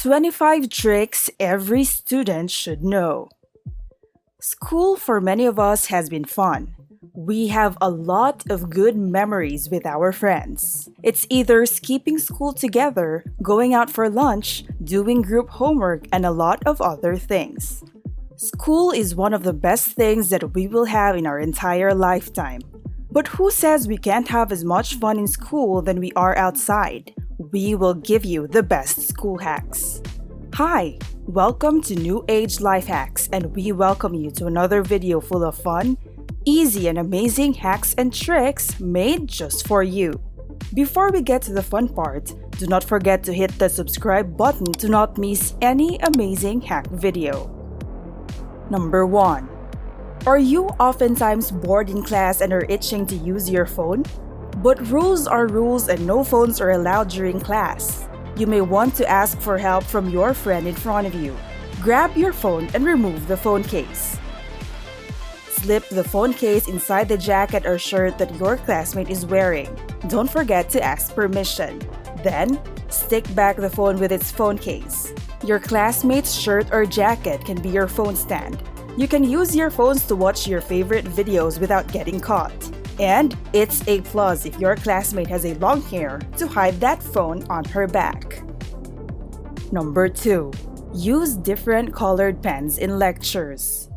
25 tricks every student should know. School for many of us has been fun. We have a lot of good memories with our friends. It's either skipping school together, going out for lunch, doing group homework, and a lot of other things. School is one of the best things that we will have in our entire lifetime. But who says we can't have as much fun in school than we are outside? We will give you the best school hacks. Hi, welcome to New Age Life Hacks, and we welcome you to another video full of fun, easy and amazing hacks and tricks made just for you. Before we get to the fun part, do not forget to hit the subscribe button to not miss any amazing hack video. Number 1. Are you oftentimes bored in class and are itching to use your phone? But rules are rules and no phones are allowed during class. You may want to ask for help from your friend in front of you. Grab your phone and remove the phone case. Slip the phone case inside the jacket or shirt that your classmate is wearing. Don't forget to ask permission. Then, stick back the phone with its phone case. Your classmate's shirt or jacket can be your phone stand. You can use your phones to watch your favorite videos without getting caught. And it's a plus if your classmate has a long hair to hide that phone on her back. Number 2. Use different colored pens in lectures.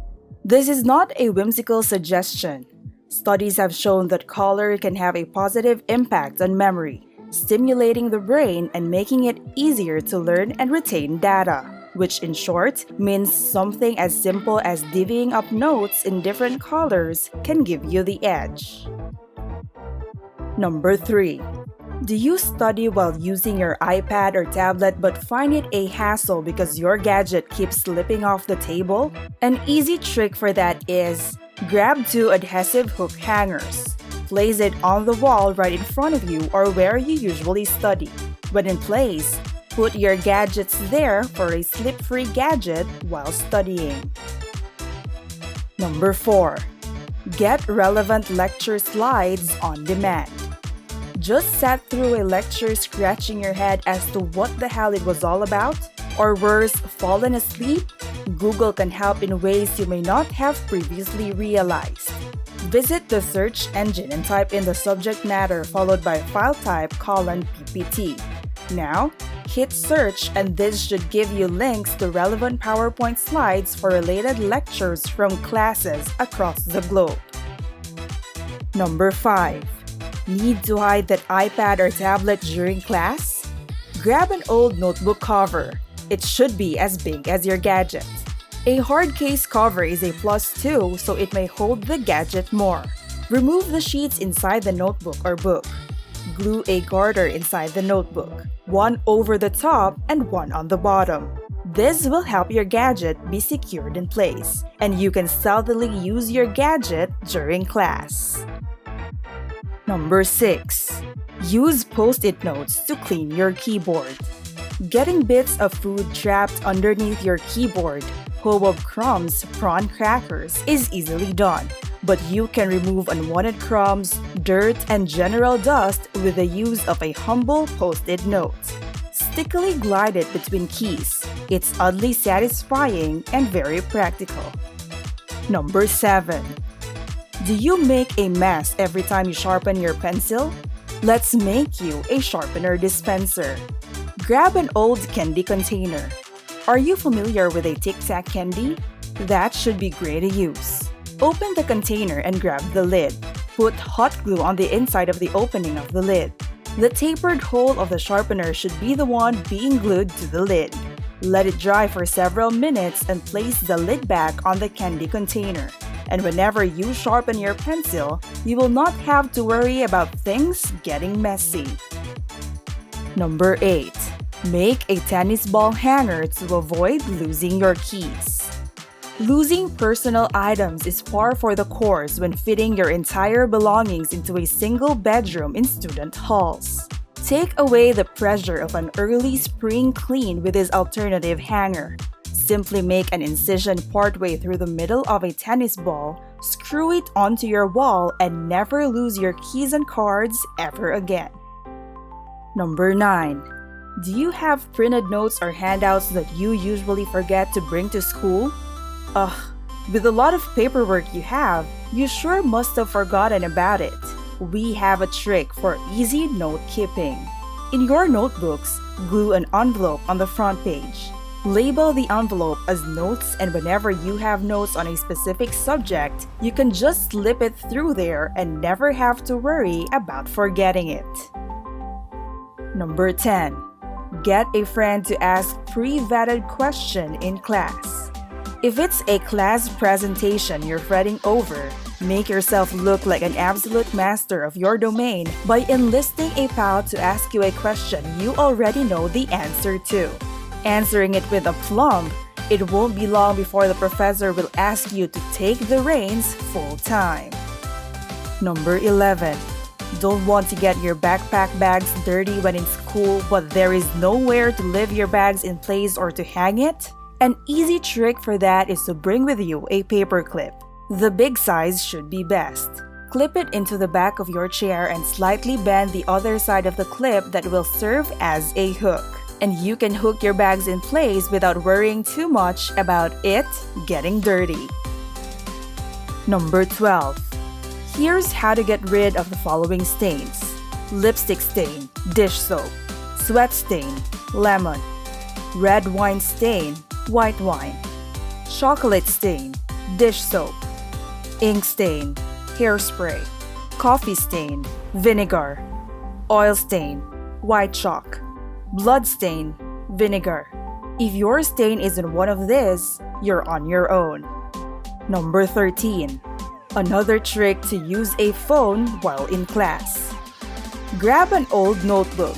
This is not a whimsical suggestion. Studies have shown that color can have a positive impact on memory, stimulating the brain and making it easier to learn and retain data, which in short means something as simple as divvying up notes in different colors can give you the edge. Number 3. Do you study while using your iPad or tablet but find it a hassle because your gadget keeps slipping off the table? An easy trick for that is grab 2 adhesive hook hangers. Place it on the wall right in front of you or where you usually study. When in place, put your gadgets there for a slip-free gadget while studying. Number 4. Get relevant lecture slides on demand. Just sat through a lecture scratching your head as to what the hell it was all about? Or worse, fallen asleep? Google can help in ways you may not have previously realized. Visit the search engine and type in the subject matter followed by file type : PPT. Now, hit search and this should give you links to relevant PowerPoint slides for related lectures from classes across the globe. Number 5. Need to hide that iPad or tablet during class? Grab an old notebook cover. It should be as big as your gadget. A hard case cover is a plus too, so it may hold the gadget more. Remove the sheets inside the notebook or book. Glue a garter inside the notebook, one over the top and one on the bottom. This will help your gadget be secured in place, and you can stealthily use your gadget during class. Number 6. Use Post-it notes to clean your keyboard. Getting bits of food trapped underneath your keyboard, whole of crumbs, prawn crackers, is easily done. But you can remove unwanted crumbs, dirt, and general dust with the use of a humble Post-it note. Stickily glide it between keys. It's oddly satisfying and very practical. Number 7. Do you make a mess every time you sharpen your pencil? Let's make you a sharpener dispenser. Grab an old candy container. Are you familiar with a Tic Tac candy? That should be great to use. Open the container and grab the lid. Put hot glue on the inside of the opening of the lid. The tapered hole of the sharpener should be the one being glued to the lid. Let it dry for several minutes and place the lid back on the candy container. And whenever you sharpen your pencil, you will not have to worry about things getting messy. Number 8. Make a tennis ball hanger to avoid losing your keys. Losing personal items is par for the course when fitting your entire belongings into a single bedroom in student halls. Take away the pressure of an early spring clean with this alternative hanger. Simply make an incision partway through the middle of a tennis ball, screw it onto your wall, and never lose your keys and cards ever again. Number 9. Do you have printed notes or handouts that you usually forget to bring to school? Ugh, with a lot of paperwork you have, you sure must have forgotten about it. We have a trick for easy note keeping. In your notebooks, glue an envelope on the front page. Label the envelope as notes, and whenever you have notes on a specific subject, you can just slip it through there and never have to worry about forgetting it. Number 10. Get a friend to ask pre-vetted question in class. If it's a class presentation you're fretting over, make yourself look like an absolute master of your domain by enlisting a pal to ask you a question you already know the answer to. Answering it with aplomb, it won't be long before the professor will ask you to take the reins full time. Number 11. Don't want to get your backpack bags dirty when in school but there is nowhere to leave your bags in place or to hang it? An easy trick for that is to bring with you a paper clip. The big size should be best. Clip it into the back of your chair and slightly bend the other side of the clip that will serve as a hook. And you can hook your bags in place without worrying too much about it getting dirty. Number 12. Here's how to get rid of the following stains: lipstick stain, dish soap; sweat stain, lemon; red wine stain, white wine; chocolate stain, dish soap; ink stain, hairspray; coffee stain, vinegar; oil stain, white chalk; blood stain, vinegar. If your stain isn't one of these, you're on your own. Number 13. Another trick to use a phone while in class. Grab an old notebook.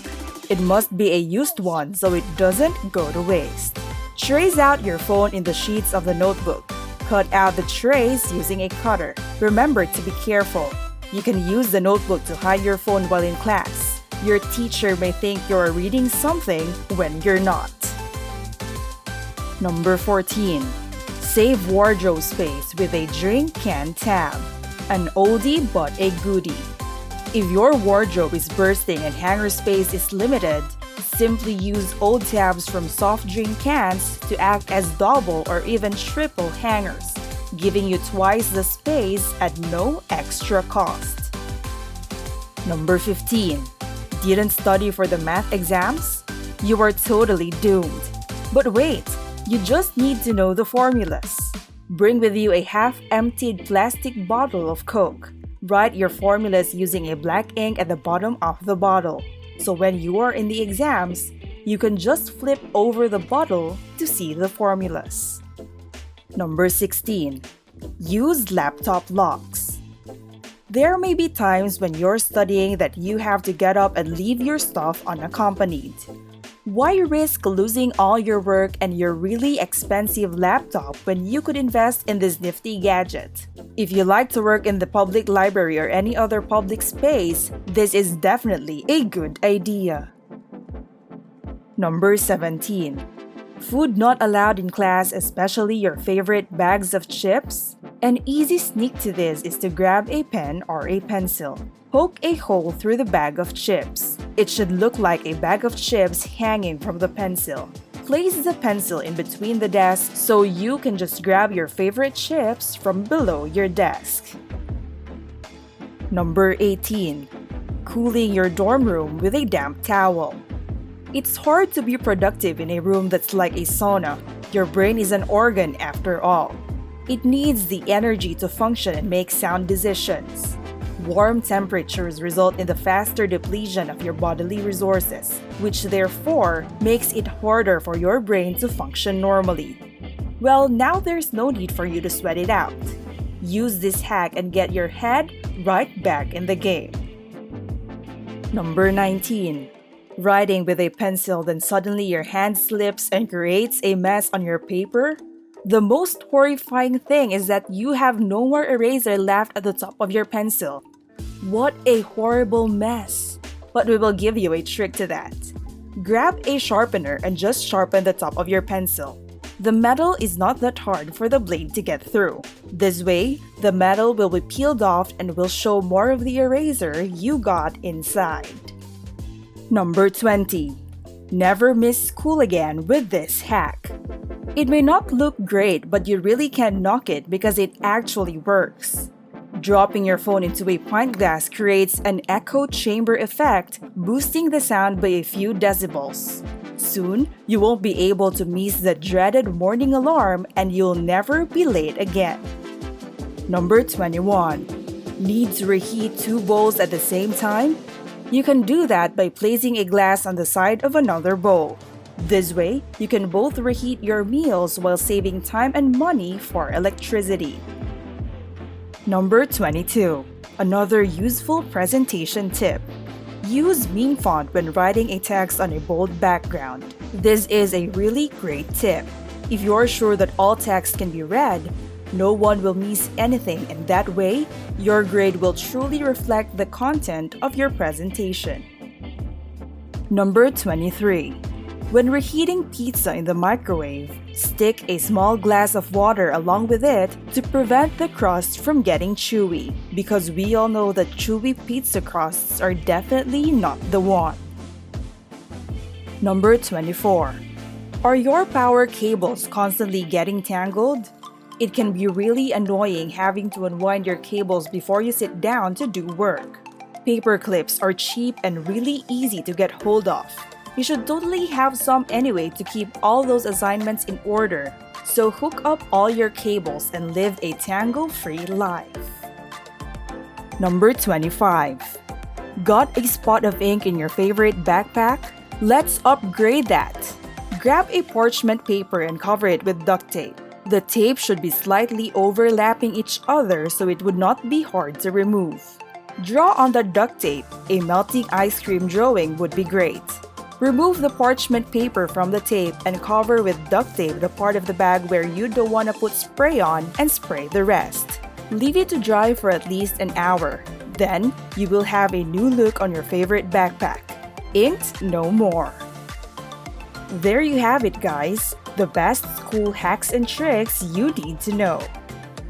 It must be a used one so it doesn't go to waste. Trace out your phone in the sheets of the notebook. Cut out the trays using a cutter. Remember to be careful. You can use the notebook to hide your phone while in class. Your teacher may think you're reading something when you're not. Number 14. Save wardrobe space with a drink can tab. An oldie but a goodie. If your wardrobe is bursting and hanger space is limited, simply use old tabs from soft drink cans to act as double or even triple hangers, giving you twice the space at no extra cost. Number 15. Didn't study for the math exams? You are totally doomed. But wait, you just need to know the formulas. Bring with you a half-emptied plastic bottle of Coke. Write your formulas using a black ink at the bottom of the bottle. So when you are in the exams, you can just flip over the bottle to see the formulas. Number 16. Use laptop locks. There may be times when you're studying that you have to get up and leave your stuff unaccompanied. Why risk losing all your work and your really expensive laptop when you could invest in this nifty gadget? If you like to work in the public library or any other public space, this is definitely a good idea. Number 17. Food not allowed in class, especially your favorite bags of chips? An easy sneak to this is to grab a pen or a pencil. Poke a hole through the bag of chips. It should look like a bag of chips hanging from the pencil. Place the pencil in between the desks so you can just grab your favorite chips from below your desk. Number 18. Cooling your dorm room with a damp towel. It's hard to be productive in a room that's like a sauna. Your brain is an organ after all. It needs the energy to function and make sound decisions. Warm temperatures result in the faster depletion of your bodily resources, which therefore makes it harder for your brain to function normally. Well, now there's no need for you to sweat it out. Use this hack and get your head right back in the game. Number 19. Writing with a pencil, then suddenly your hand slips and creates a mess on your paper? The most horrifying thing is that you have no more eraser left at the top of your pencil. What a horrible mess! But we will give you a trick to that. Grab a sharpener and just sharpen the top of your pencil. The metal is not that hard for the blade to get through. This way, the metal will be peeled off and will show more of the eraser you got inside. Number 20. Never miss school again with this hack. It may not look great, but you really can't knock it because it actually works. Dropping your phone into a pint glass creates an echo chamber effect, boosting the sound by a few decibels. Soon, you won't be able to miss the dreaded morning alarm and you'll never be late again. Number 21. Need to reheat two bowls at the same time? You can do that by placing a glass on the side of another bowl. This way, you can both reheat your meals while saving time and money for electricity. Number 22. Another useful presentation tip. Use meme font when writing a text on a bold background. This is a really great tip. If you're sure that all text can be read, no one will miss anything, and that way, your grade will truly reflect the content of your presentation. Number 23. When reheating pizza in the microwave, stick a small glass of water along with it to prevent the crust from getting chewy, because we all know that chewy pizza crusts are definitely not the one. Number 24. Are your power cables constantly getting tangled? It can be really annoying having to unwind your cables before you sit down to do work. Paper clips are cheap and really easy to get hold of. You should totally have some anyway to keep all those assignments in order. So hook up all your cables and live a tangle-free life. Number 25. Got a spot of ink in your favorite backpack? Let's upgrade that! Grab a parchment paper and cover it with duct tape. The tape should be slightly overlapping each other so it would not be hard to remove. Draw on the duct tape. A melting ice cream drawing would be great. Remove the parchment paper from the tape and cover with duct tape the part of the bag where you don't want to put spray on and spray the rest. Leave it to dry for at least an hour. Then, you will have a new look on your favorite backpack. Inked no more. There you have it, guys. The best school hacks and tricks you need to know.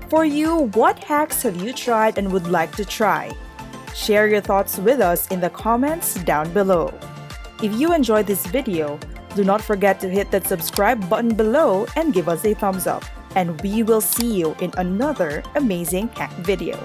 For you, what hacks have you tried and would like to try? Share your thoughts with us in the comments down below. If you enjoyed this video, do not forget to hit that subscribe button below and give us a thumbs up. And we will see you in another amazing hack video.